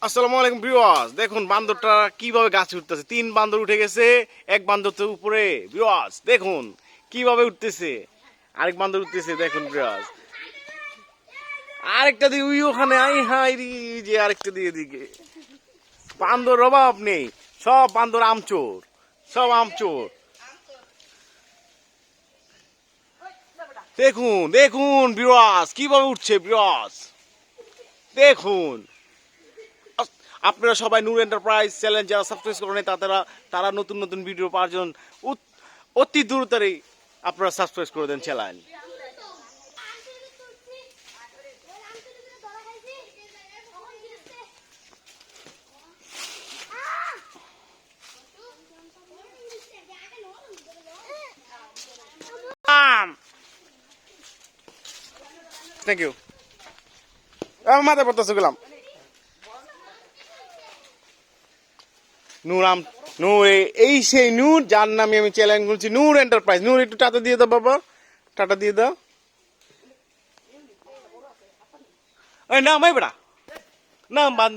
আসসালামু আলাইকুম ভিউয়ার্স, দেখুন বান্দরটা কিভাবে গাছে উঠতেছে। 3 বান্দর উঠে গেছে, এক বান্দর তো উপরে। ভিউয়ার্স দেখুন কিভাবে উঠতেছে, আরেক বান্দর উঠতেছে। দেখুন ভিউয়ার্স, আরেকটা দিয়ে উই ওখানে, আই হাই রে, যে আরেকটা দিয়ে দিকে। বান্দর অভাব নেই, সব বান্দর আমচোর, সব আমচোর। দেখুন দেখুন ভিউয়ার্স কিভাবে উঠছে। ভিউয়ার্স দেখুন, আপনারা সবাই নূর এন্টারপ্রাইজ চ্যানেল যারা সাবস্ক্রাইব করেন তারা নতুন নতুন ভিডিও পাওয়ার জন্য অতি দ্রুতই আপনারা সাবস্ক্রাইব করে দেন চ্যানেল। Thank you. মাথায় পড়তেছে গেলাম। নূর নূর, এই সেই নূর যার নামে আমি চ্যালেঞ্জ করছি, নূর এন্টারপ্রাইজ। নূর একটু টাটা দিয়ে দাও বাবা, টাটা দিয়ে দাও। ওই না মাই বেড়া, না বান